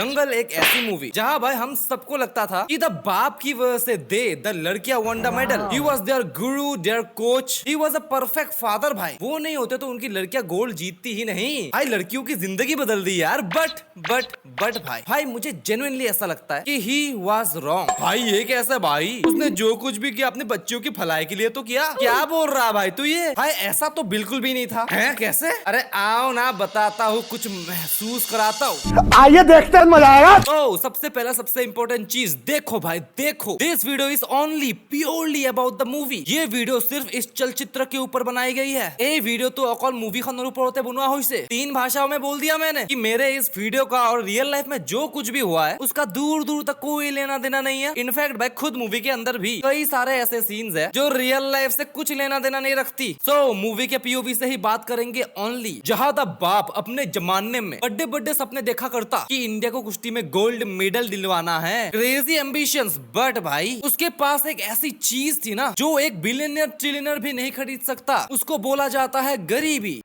दंगल एक ऐसी मूवी जहाँ भाई हम सबको लगता था कि द बाप की वजह से द लड़कियां won the medal. He was there guru, there coach, he was a perfect father. भाई वो नहीं होते तो उनकी लड़कियां गोल्ड जीतती ही नहीं। भाई लड़कियों की जिंदगी बदल दी यार। बट भाई मुझे जेन्युइनली ऐसा लगता है कि ही वॉज रॉन्ग। भाई ये कैसा भाई, उसने जो कुछ भी किया अपने बच्चों की भलाई के लिए तो किया। क्या बोल रहा भाई तू ये? भाई ऐसा तो बिल्कुल भी नहीं था। है कैसे? अरे आओ ना बताता हूँ, कुछ महसूस कराता हूँ। आइए देखते हैं, मजा आएगा। तो सबसे पहला सबसे इंपॉर्टेंट चीज देखो भाई देखो, this video is only purely about the movie. ये वीडियो सिर्फ इस चलचित्र के ऊपर बनाई गई है। ये वीडियो तो अकल मूवी खान ऊपर बनवा हुई से 3 भाषाओं में बोल दिया मैंने कि मेरे इस वीडियो का और रियल लाइफ में जो कुछ भी हुआ है उसका दूर दूर तक कोई लेना देना नहीं है। इनफैक्ट भाई खुद मूवी के अंदर भी कई सारे ऐसे सीन्स है जो रियल लाइफ से कुछ लेना देना नहीं रखती। सो मूवी के पीओवी से ही बात करेंगे ओनली। जहाँ द बाप अपने जमाने में बड़े सपने देखा करता कि इंडिया को कुश्ती में गोल्ड मेडल दिलवाना है, क्रेजी एम्बिशंस, बट भाई उसके पास एक ऐसी चीज थी ना जो एक बिलियनियर ट्रिलियनर भी नहीं खरीद सकता। उसको बोला जाता है गरीबी।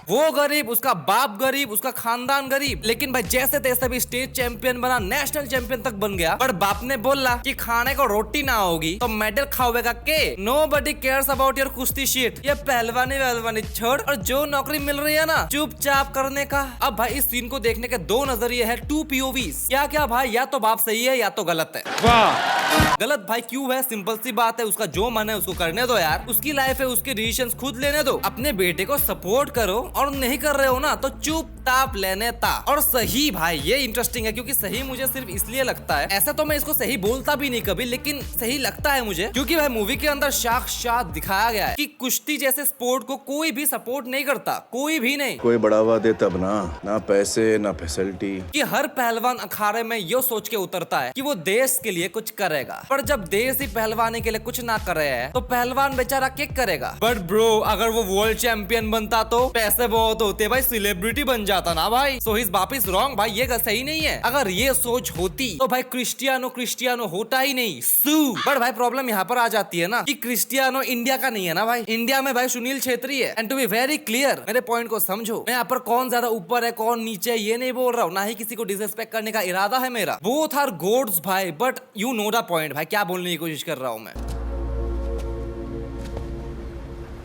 वो गरीब, उसका बाप गरीब, उसका खानदान गरीब, लेकिन भाई जैसे तैसे भी स्टेट चैंपियन बना, नेशनल चैंपियन तक बन गया। पर बाप ने बोला कि खाने को रोटी ना होगी तो मेडल खाओगे के। नोबडी केयर्स अबाउट योर कुश्ती शीट। ये पहलवानी छोड़ और जो नौकरी मिल रही है ना चुपचाप करने का। अब भाई इस सीन को देखने के 2 नजरिए है, 2 POVs। क्या भाई, या तो बाप सही है या तो गलत है। वाह गलत भाई क्यों है? सिंपल सी बात है, उसका जो मन है उसको करने दो यार। उसकी लाइफ है, उसके डिसीजंस खुद लेने दो। अपने बेटे को सपोर्ट करो और नहीं कर रहे हो ना तो चुपचाप लेने ता। और सही भाई ये इंटरेस्टिंग है क्योंकि सही मुझे सिर्फ इसलिए लगता है, ऐसा तो मैं इसको सही बोलता भी नहीं कभी, लेकिन सही लगता है मुझे क्योंकि भाई मूवी के अंदर साक्षात दिखाया गया है कि कुश्ती जैसे स्पोर्ट को कोई भी सपोर्ट नहीं करता, कोई भी नहीं। कोई बढ़ावा दे तब ना पैसे ना फैसिलिटी। कि हर पहलवान अखाड़े में ये सोच के उतरता है कि वो देश के लिए कुछ करेगा, पर जब देश ही पहलवानी के लिए कुछ ना कर रहे हैं तो पहलवान बेचारा क्या करेगा? बट ब्रो अगर वो वर्ल्ड चैंपियन बनता तो पैसे बहुत होते भाई, सेलिब्रिटी बन जाता ना भाई। सो हिज बाप इज रॉन्ग भाई, ये सही नहीं है। अगर ये सोच होती तो भाई क्रिस्टियानो होता ही नहीं। सू बट भाई प्रॉब्लम यहाँ पर आ जाती है ना कि क्रिस्टियानो इंडिया का नहीं है ना भाई। इंडिया में भाई सुनील छेत्री है। And to be very clear, मेरे पॉइंट को समझो, मैं यहाँ पर कौन ज्यादा ऊपर है कौन नीचे ये नहीं बोल रहा हूँ, ना ही किसी को डिसरिस्पेक्ट करने का इरादा है मेरा। बोथ आर गोड्स भाई, but you know the point भाई, क्या बोलने की कोशिश कर रहा हूँ मैं।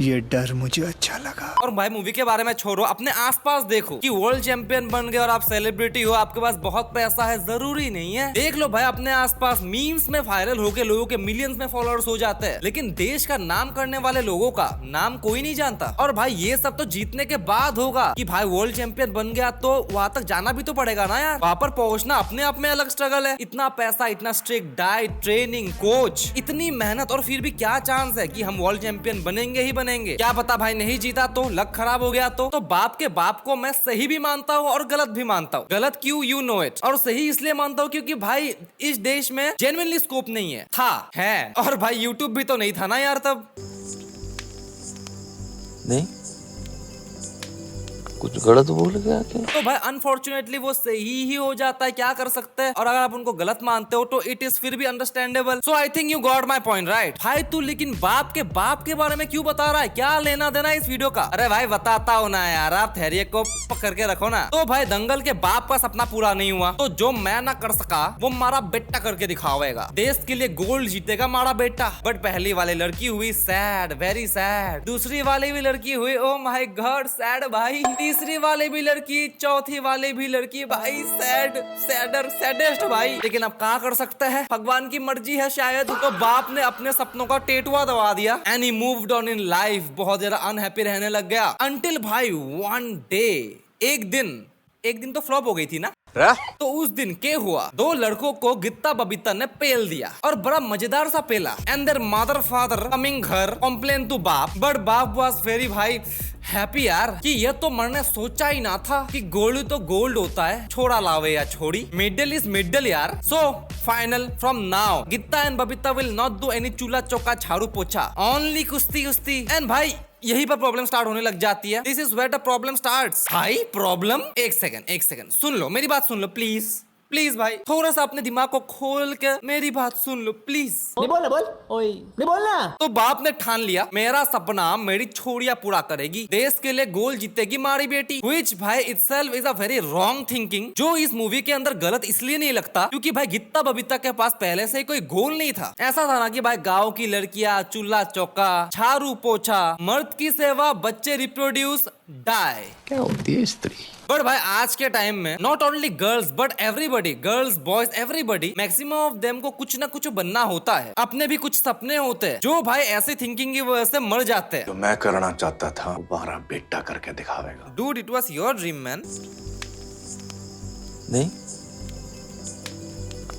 ये डर मुझे अच्छा लगा। और भाई मूवी के बारे में छोड़ो, अपने आसपास देखो कि वर्ल्ड चैंपियन बन गए और आप सेलिब्रिटी हो, आपके पास बहुत पैसा है, जरूरी नहीं है। देख लो भाई अपने आसपास मीम्स में वायरल होके लोगों के मिलियंस में फॉलोअर्स हो जाते हैं, लेकिन देश का नाम करने वाले लोगों का नाम कोई नहीं जानता। और भाई ये सब तो जीतने के बाद होगा कि भाई वर्ल्ड चैंपियन बन गया तो वहां तक जाना भी तो पड़ेगा ना यार। वहां पर पहुंचना अपने आप में अलग स्ट्रगल है। इतना पैसा, इतना स्ट्रिक्ट डाइट, ट्रेनिंग, कोच, इतनी मेहनत, और फिर भी क्या चांस है कि हम वर्ल्ड चैंपियन बनेंगे ही बनेंगे? क्या पता भाई नहीं जीता तो, लक खराब हो गया तो बाप के बाप को मैं सही भी मानता हूँ और गलत भी मानता हूँ। गलत क्यों? You know it. और सही इसलिए मानता हूँ क्योंकि भाई इस देश में जेन्युइनली स्कोप नहीं है, है। और भाई यूट्यूब भी तो नहीं था ना यार तब। नहीं कुछ गलत बोल गया क्या? तो भाई अनफॉर्चुनेटली वो सही ही हो जाता है, क्या कर सकते हैं। और अगर आप उनको गलत मानते हो तो इट इज फिर भी understandable. So I think you got my point right भाई। तू लेकिन बाप के बारे में क्यों बता रहा है? क्या लेना देना इस वीडियो का? अरे भाई बताता हूँ ना यार, आप धैर्य को पकड़ के रखो ना। तो भाई दंगल के बाप का सपना पूरा नहीं हुआ तो जो मैं ना कर सका वो मारा बेटा करके दिखावेगा। देश के लिए गोल्ड जीतेगा मारा बेटा। बट पहली वाली लड़की हुई सैड, वेरी सैड। दूसरी वाली भी लड़की हुई ओ माय गॉड सैड भाई। तीसरी वाली भी लड़की, चौथी वाली भी लड़की, भाई सैडेस्ट भाई। लेकिन अब क्या कर सकते हैं, भगवान की मर्जी है शायद। तो बाप ने अपने सपनों का टेटुआ दबा दिया and he moved on in life. बहुत ज्यादा अनहैप्पी रहने लग गया अंटिल भाई वन डे, एक दिन तो फ्लॉप हो गई थी ना। तो उस दिन क्या हुआ, 2 लड़कों को गित्ता बबीता ने पेल दिया और बड़ा मजेदार सा पेला। And there mother father coming घर कंप्लेन टू बाप, बट बाप वाज वेरी भाई हैप्पी यार कि ये तो मरने सोचा ही ना था कि गोल्ड तो गोल्ड होता है, छोड़ा लावे या छोड़ी, मिडल इज मिडल यार। So final from now Geeta and Babita will not do any चूल्हा चौका झाड़ू पोछा, ओनली कुश्ती। एंड भाई यहीं पर प्रॉब्लम स्टार्ट होने लग जाती है। This is where the problem starts. भाई प्रॉब्लम, एक सेकंड सुन लो, मेरी बात सुन लो प्लीज। प्लीज भाई थोड़ा सा अपने दिमाग को खोल के मेरी बात सुन लो प्लीज। नहीं बोल ओए नहीं बोलना। तो बाप ने ठान लिया मेरा सपना मेरी छोड़िया पूरा करेगी, देश के लिए गोल जीतेगी हमारी बेटी, which भाई itself is a very wrong thinking, जो इस मूवी के अंदर गलत इसलिए नहीं लगता क्योंकि भाई गीता बबीता के पास पहले से ही कोई गोल नहीं था। ऐसा था ना कि भाई गांव की लड़कियां चूल्हा चौका झाड़ू पोछा मर्द की सेवा बच्चे रिप्रोड्यूस डाई। क्या होती है स्त्री? बट भाई आज के टाइम में not only girls but everybody, girls boys everybody, maximum of them को कुछ ना कुछ बनना होता है, अपने भी कुछ सपने होते हैं जो भाई ऐसी थिंकिंग की वजह से मर जाते हैं। जो मैं करना चाहता था वो हमारा बेटा करके दिखावेगा। Dude it was your dream man. नहीं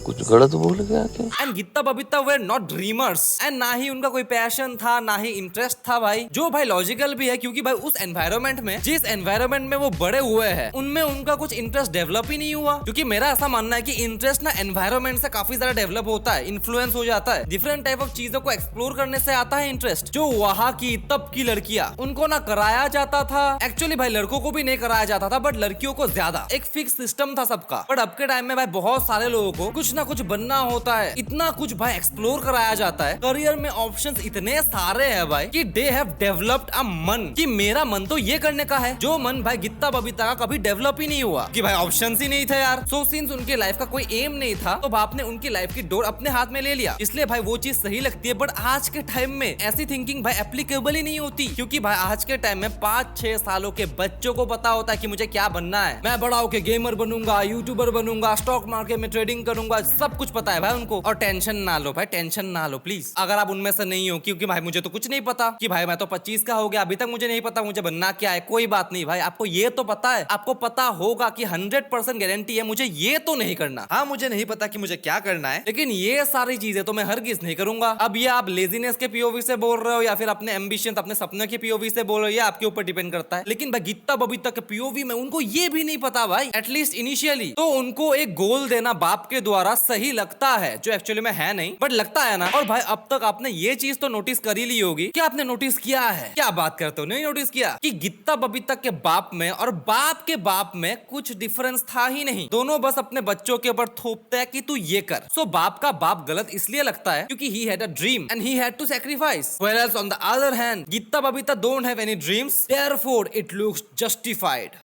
कुछ गलत बोल गया क्या? And Geeta Babita were not dreamers and ना ही उनका कोई पैशन था ना ही इंटरेस्ट था भाई, जो भाई लॉजिकल भी है क्योंकि भाई उस एनवायरनमेंट में जिस एनवायरनमेंट में वो बड़े हुए हैं उनमें उनका कुछ इंटरेस्ट डेवलप ही नहीं हुआ। क्योंकि मेरा ऐसा मानना है कि इंटरेस्ट ना एनवायरनमेंट से काफी ज्यादा डेवलप होता है, इन्फ्लुएंस हो जाता है, डिफरेंट टाइप ऑफ चीजों को एक्सप्लोर करने से आता है इंटरेस्ट। जो वहाँ की तब की लड़कियां उनको ना कराया जाता था, एक्चुअली भाई लड़कों को भी नहीं कराया जाता था बट लड़कियों को ज्यादा, एक फिक्स सिस्टम था सबका। बट अब के टाइम में भाई बहुत सारे लोगों को कुछ ना कुछ बनना होता है, इतना कुछ भाई एक्सप्लोर कराया जाता है, करियर में ऑप्शंस इतने सारे हैं भाई कि दे हैव डेवलप्ड अ मन कि मेरा मन तो ये करने का है, जो मन भाई गीता बबीता का कभी डेवलप ही नहीं हुआ कि भाई ऑप्शंस ही नहीं थे यार। सो सिंस उनके लाइफ का कोई एम नहीं था तो बाप ने उनकी लाइफ की डोर अपने हाथ में ले लिया, इसलिए भाई वो चीज सही लगती है। बट आज के टाइम में ऐसी थिंकिंग भाई एप्लीकेबल ही नहीं होती क्योंकि भाई आज के टाइम में 5-6 सालों के बच्चों को पता होता है कि मुझे क्या बनना है, मैं बड़ा होके गेमर बनूंगा, यूट्यूबर बनूंगा, स्टॉक मार्केट में ट्रेडिंग करूंगा, सब कुछ पता है भाई उनको। और टेंशन ना लो भाई, टेंशन ना लो प्लीज अगर आप उनमें से नहीं हो, क्योंकि भाई मुझे तो कुछ नहीं पता कि भाई मैं तो 25 का हो गया, अभी तक मुझे नहीं पता मुझे बनना क्या है। कोई बात नहीं भाई, आपको ये तो पता है, आपको पता होगा कि 100% गारंटी है मुझे ये तो नहीं करना। हाँ मुझे नहीं पता कि मुझे क्या करना है लेकिन ये सारी चीजें तो मैं हरगिज नहीं करूंगा। अब ये आप लेजीनेस के पीओवी से बोल रहे हो या फिर अपने एम्बिशन अपने सपने के पीओवी से बोल रहे हो, ये आपके ऊपर डिपेंड करता है। लेकिन भाई गीता बबीता के पीओवी में उनको ये भी नहीं पता भाई, एटलीस्ट इनिशियली तो उनको एक गोल देना बाप के द्वारा सही लगता है, जो एक्चुअली में है नहीं बट लगता है ना। और भाई अब तक आपने ये चीज तो नोटिस कर ही ली होगी, क्या आपने नोटिस किया है? क्या बात करते हो, नहीं नोटिस किया कि गीता बबीता के बाप में और बाप के बाप में कुछ डिफरेंस था ही नहीं, दोनों बस अपने बच्चों के ऊपर थोपते हैं कि तू ये कर। सो बाप का बाप गलत इसलिए लगता है क्योंकि he had a dream and he had to sacrifice, whereas on the other hand Geeta Babita don't have any dreams, therefore it looks justified।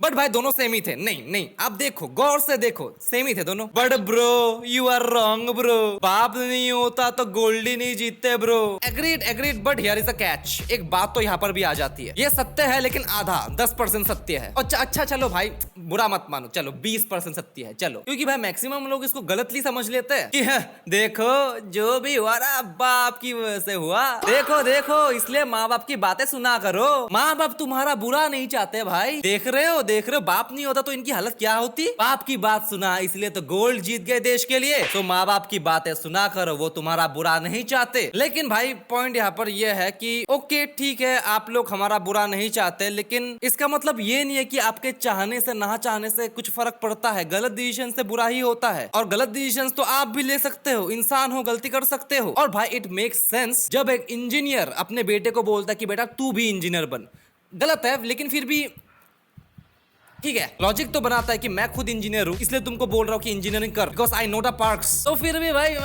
But भाई दोनों सेम ही थे। नहीं नहीं आप देखो गौर से देखो, सेम ही थे दोनों। But bro you are wrong bro, बाप नहीं होता तो गोल्डी नहीं जीतते bro. Agreed agreed but here is a catch, एक बात तो यहाँ पर भी आ जाती है, ये सत्य है लेकिन आधा 10% सत्य है। अच्छा चलो भाई बुरा मत मानो, चलो 20% सत्य है चलो, क्योंकि भाई मैक्सिमम लोग इसको गलतली समझ लेते हैं कि देखो जो भी हुआ ना बाप की वजह से हुआ, देखो देखो इसलिए माँ बाप की बातें सुना करो, माँ बाप तुम्हारा बुरा नहीं चाहते भाई। देख रहे हो बाप नहीं होता तो इनकी हालत क्या होती। बाप की बात सुना इसलिए तो गोल्ड जीत गए देश के लिए। तो माँ बाप की बातें सुना करो, वो तुम्हारा बुरा नहीं चाहते। लेकिन भाई पॉइंट यहाँ पर यह है कि ओके ठीक है आप लोग हमारा बुरा नहीं चाहते, लेकिन इसका मतलब ये नहीं है कि आपके चाहने से ना चाहने से कुछ फर्क पड़ता है। गलत डिसीजन से बुरा ही होता है और गलत डिसीजन तो आप भी ले सकते हो, इंसान हो गलती कर सकते हो। और भाई इट मेक्स सेंस जब एक इंजीनियर अपने बेटे को बोलता है कि बेटा तू भी इंजीनियर बन। गलत है लेकिन फिर भी ठीक है, लॉजिक तो बनाता है कि मैं खुद इंजीनियर हूँ इसलिए तुमको बोल रहा हूँ कि इंजीनियरिंग कर, because I know the parks. तो फिर भी भाई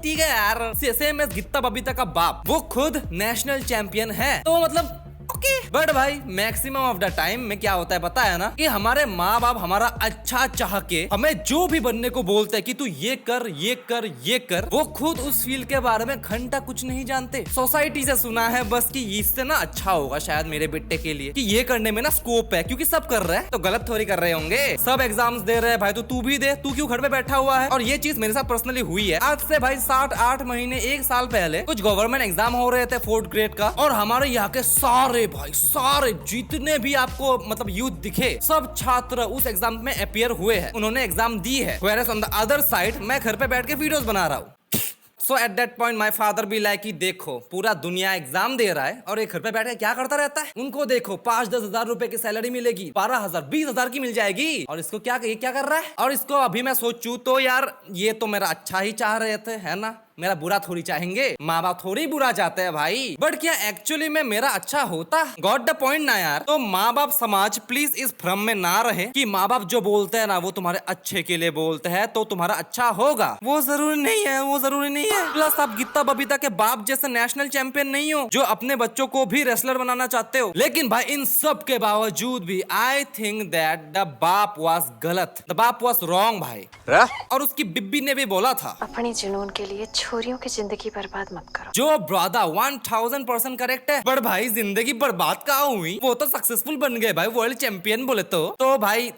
ठीक है यार, सेम एज गीता बबीता का बाप, वो खुद नेशनल चैंपियन है तो मतलब ओके। बट भाई मैक्सिमम ऑफ द टाइम में क्या होता है पता है ना, कि हमारे माँ बाप हमारा अच्छा चाह के हमें जो भी बनने को बोलते हैं कि तू ये कर ये कर ये कर, वो खुद उस फील्ड के बारे में घंटा कुछ नहीं जानते। सोसाइटी से सुना है बस कि इससे ना अच्छा होगा शायद मेरे बेटे के लिए, कि ये करने में ना स्कोप है क्योंकि सब कर रहे हैं तो गलत थोड़ी कर रहे होंगे। सब एग्जाम्स दे रहे हैं भाई तो तू भी दे, तू क्यों घर पे बैठा हुआ है। और ये चीज मेरे साथ पर्सनली हुई है। आज से भाई 7-8 महीने 1 साल पहले कुछ गवर्नमेंट एग्जाम हो रहे थे 4th ग्रेड का, और हमारे यहाँ के सारे जितने भी आपको मतलब यूथ दिखे सब छात्र उस एग्जाम में अपीयर हुए हैं, उन्होंने एग्जाम दी है। whereas on the other side मैं घर पे बैठ के वीडियोस बना रहा हूँ। So at that point my father भी like कि देखो पूरा दुनिया एग्जाम दे रहा है और एक घर पे बैठ के क्या करता रहता है। उनको देखो 5-10 हजार रुपए की सैलरी मिलेगी, 12,000 20,000 की मिल जाएगी, और इसको क्या कर रहा है। और इसको अभी मैं सोचूं तो यार ये तो मेरा अच्छा ही चाह रहे थे है ना, मेरा बुरा थोड़ी चाहेंगे, माँ बाप थोड़ी बुरा चाहते हैं भाई। बट क्या एक्चुअली में मेरा अच्छा होता? गॉट द पॉइंट ना यार। तो माँ बाप समाज प्लीज इस भ्रम में ना रहे कि माँ बाप जो बोलते हैं ना वो तुम्हारे अच्छे के लिए बोलते हैं तो तुम्हारा अच्छा होगा। वो जरूरी नहीं है, वो जरूरी नहीं है। प्लस आप गीता बबीता के बाप जैसे नेशनल चैंपियन नहीं हो जो अपने बच्चों को भी रेसलर बनाना चाहते हो। लेकिन भाई इन सब के बावजूद भी आई थिंक दैट द बाप वाज गलत, द बाप वाज रॉन्ग भाई। और उसकी बिब्बी ने भी बोला था अपने जुनून के लिए छोरियों की जिंदगी बर्बाद मत करो। जो ब्रदर 1000% करेक्ट है। पर भाई जिंदगी बर्बाद कहाँ हुई, वो तो सक्सेसफुल बन गए भाई, वर्ल्ड चैंपियन बोले तो भाई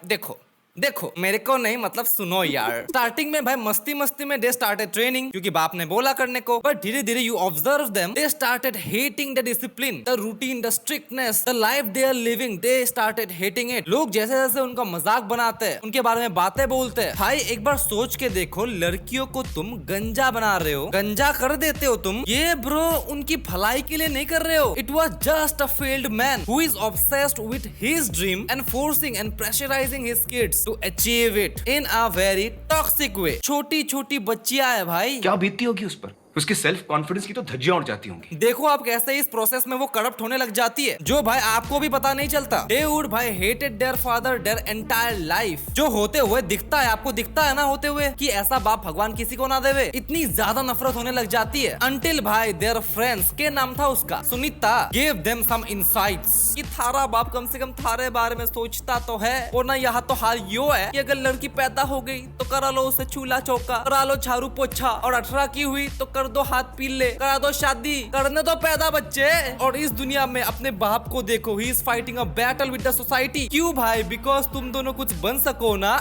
देखो मेरे को नहीं मतलब सुनो यार। स्टार्टिंग में भाई मस्ती मस्ती में दे स्टार्टेड ट्रेनिंग क्योंकि बाप ने बोला करने को, बट धीरे धीरे you observe them, they started hating the discipline, the routine, the strictness, the life they are living, they started hating it. लोग जैसे जैसे उनका मजाक बनाते हैं, उनके बारे में बातें बोलते हैं। भाई एक बार सोच के देखो, लड़कियों को तुम गंजा बना रहे हो, गंजा कर देते हो तुम, ये ब्रो उनकी भलाई के लिए नहीं कर रहे हो। It was just a failed man who is obsessed with his dream and forcing and pressurising his kids to achieve it in a very toxic way। छोटी छोटी बच्चियां है भाई, क्या बीतती होगी उस पर, उसकी सेल्फ कॉन्फिडेंस की तो धज्जियां उड़ जाती होंगी। देखो आप कैसे इस प्रोसेस में वो करप्ट होने लग जाती है जो भाई आपको भी पता नहीं चलता। They would भाई hated their father their entire life। जो होते हुए दिखता है, आपको दिखता है ना होते हुए कि ऐसा बाप भगवान किसी को ना देवे, इतनी ज्यादा नफरत होने लग जाती है। Until भाई their friends, के नाम था उसका Sunita, gave them some insights कि थारा बाप कम से कम थारे बारे में सोचता तो है। और ना यहाँ तो हाल यो है कि अगर लड़की पैदा हो गई तो करा लो उसे चूल्हा चौका, करा लो झाड़ू पोछा, और 18 की हुई तो कर दो हाथ पीले, करा दो शादी, करने दो पैदा बच्चे। और इस दुनिया में अपने बाप को देखो, he is fighting a battle with the society. क्यों भाई? बिकॉज तुम दोनों कुछ बन सको ना।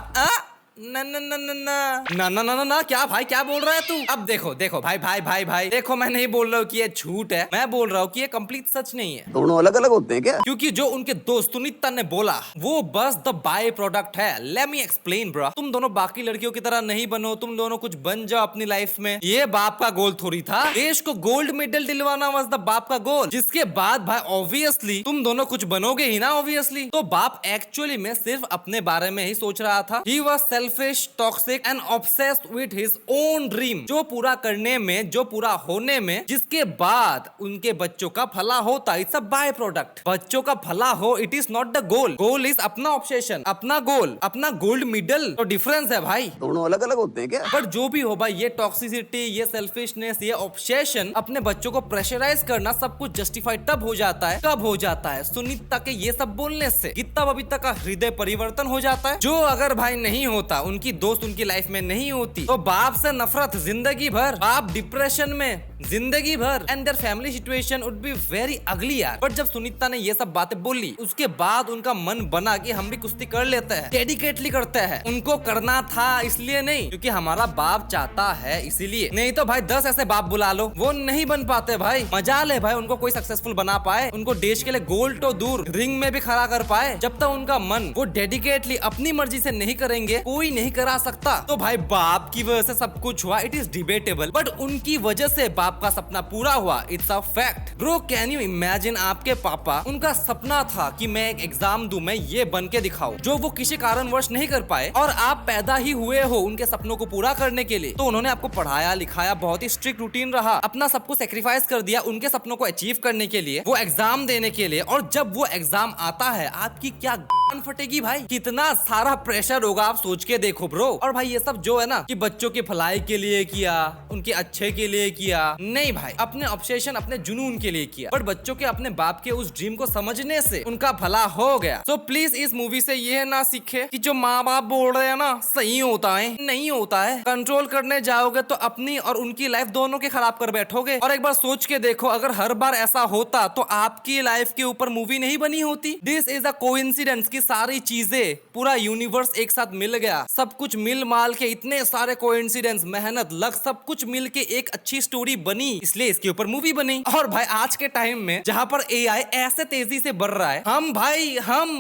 ना ना ना ना ना ना ना ना ना क्या भाई, क्या बोल रहा है तू? अब देखो भाई देखो, मैं नहीं बोल रहा हूँ कि ये झूठ है, मैं बोल रहा हूँ कि ये कंप्लीट सच नहीं है। दोनों अलग अलग होते हैं क्या? क्योंकि जो उनके दोस्त सुनीता ने बोला वो बस द बाय प्रोडक्ट है। Let me explain bro. तुम दोनों बाकी लड़कियों की तरह नहीं बनो, तुम दोनों कुछ बन जाओ अपनी लाइफ में। ये बाप का गोल थोड़ी था। देश को गोल्ड मेडल दिलवाना वाज द बाप का गोल, जिसके बाद भाई ऑब्वियसली तुम दोनों कुछ बनोगे ही ना ऑब्वियसली। तो बाप एक्चुअली में सिर्फ अपने बारे में ही सोच रहा था। He was selfish, toxic and obsessed with his own dream, जो पूरा करने में, जो पूरा होने में, जिसके बाद उनके बच्चों का भला होता। It's a by product. बच्चों का भला हो, it is not the goal. Goal is अपना ऑब्सेशन, अपना गोल, अपना गोल्ड मेडल। तो डिफरेंस है भाई, दोनों अलग अलग होते हैं क्या? पर जो भी हो भाई, ये टॉक्सिसिटी, ये सेल्फिशनेस, ये ऑब्सेशन, अपने बच्चों को प्रेशराइज करना, सब कुछ जस्टिफाइड तब हो जाता है, कब हो जाता है? सुनीता के ये सब बोलने से गीता बबीता का हृदय परिवर्तन हो जाता है। जो अगर भाई नहीं होता, उनकी दोस्त उनकी लाइफ में नहीं होती, तो बाप से नफरत जिंदगी भर, बाप डिप्रेशन में जिंदगी भर, and their family situation would be very ugly यार। बट जब सुनीता ने ये सब बातें बोली, उसके बाद उनका मन बना कि हम भी कुश्ती कर लेते हैं, डेडिकेटली करते हैं। उनको करना था इसलिए नहीं क्योंकि हमारा बाप चाहता है इसीलिए। नहीं तो भाई 10 ऐसे बाप बुला लो, वो नहीं बन पाते भाई। मजा ले भाई उनको कोई सक्सेसफुल बना पाए, उनको देश के लिए गोल्ड तो दूर रिंग में भी खड़ा कर पाए। जब तक उनका मन वो डेडिकेटली अपनी मर्जी से नहीं करेंगे, कोई नहीं करा सकता। तो भाई बाप की वजह से सब कुछ हुआ, इट इज डिबेटेबल, बट उनकी वजह से बाप का सपना पूरा हुआ। It's a fact bro. Can you imagine, आपके पापा, उनका सपना था कि मैं एक एग्जाम दूं, मैं ये बन के दिखाऊं, जो वो किसी कारणवश नहीं कर पाए, और आप पैदा ही हुए हो उनके सपनों को पूरा करने के लिए। तो उन्होंने आपको पढ़ाया लिखाया, बहुत ही स्ट्रिक्ट रूटीन रहा, अपना सब कुछ सेक्रीफाइस कर दिया उनके सपनों को अचीव करने के लिए, वो एग्जाम देने के लिए। और जब वो एग्जाम आता है, आपकी क्या फटेगी भाई, कितना सारा प्रेशर होगा, आप सोच के देखो ब्रो। और भाई ये सब जो है ना कि बच्चों की भलाई के लिए किया, उनके अच्छे के लिए किया, नहीं भाई, अपने ऑब्सेशन, अपने जुनून के लिए किया। बट बच्चों के अपने बाप के उस ड्रीम को समझने से उनका भला हो गया। तो प्लीज इस मूवी से ये ना सीखे कि जो माँ बाप बोल रहे हैं ना सही होता है, नहीं होता है। कंट्रोल करने जाओगे तो अपनी और उनकी लाइफ दोनों के खराब कर बैठोगे। और एक बार सोच के देखो, अगर हर बार ऐसा होता तो आपकी लाइफ के ऊपर मूवी नहीं बनी होती। दिस इज अ कोइंसिडेंस की सारी चीजें, पूरा यूनिवर्स एक साथ मिल गया, सब कुछ मिल माल के, इतने सारे कोइंसिडेंस, मेहनत, लक, सब कुछ मिल के एक अच्छी स्टोरी बनी, इसलिए इसके ऊपर मूवी बनी। और भाई आज के टाइम में जहां पर एआई ऐसे तेजी से बढ़ रहा है,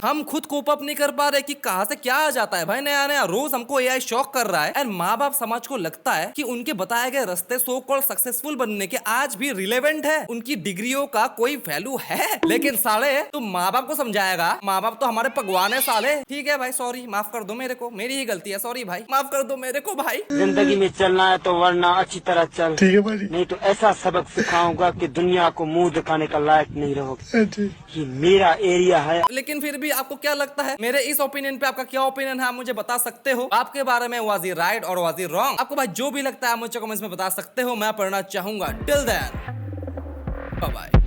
हम खुद कोप अप नहीं कर पा रहे कि कहां से क्या आ जाता है भाई नया नया, रोज हमको एआई शॉक कर रहा है। एंड माँ बाप समाज को लगता है कि उनके बताए गए रास्ते सो कॉल्ड सक्सेसफुल बनने के आज भी रिलेवेंट है, उनकी डिग्रियों का कोई वैल्यू है। लेकिन साले तुम माँ बाप को समझाएगा, माँ बाप तो हमारे भगवान है साले। ठीक है भाई, सॉरी, माफ कर दो मेरे को, मेरी ही गलती है, सॉरी भाई, माफ कर दो मेरे को भाई। जिंदगी में चलना है तो वरना अच्छी तरह चल, ठीक है भाई, नहीं तो ऐसा सबक सिखाऊंगा कि दुनिया को मुंह दिखाने का लायक नहीं रहोगे। ये मेरा एरिया है। लेकिन फिर भी आपको क्या लगता है, मेरे इस ओपिनियन पे आपका क्या ओपिनियन है, आप मुझे बता सकते हो। आपके बारे में वाज ही राइट और वाज ही रॉन्ग, आपको भाई जो भी लगता है आप मुझे कमेंट्स में बता सकते हो, मैं पढ़ना चाहूंगा। Till then bye bye.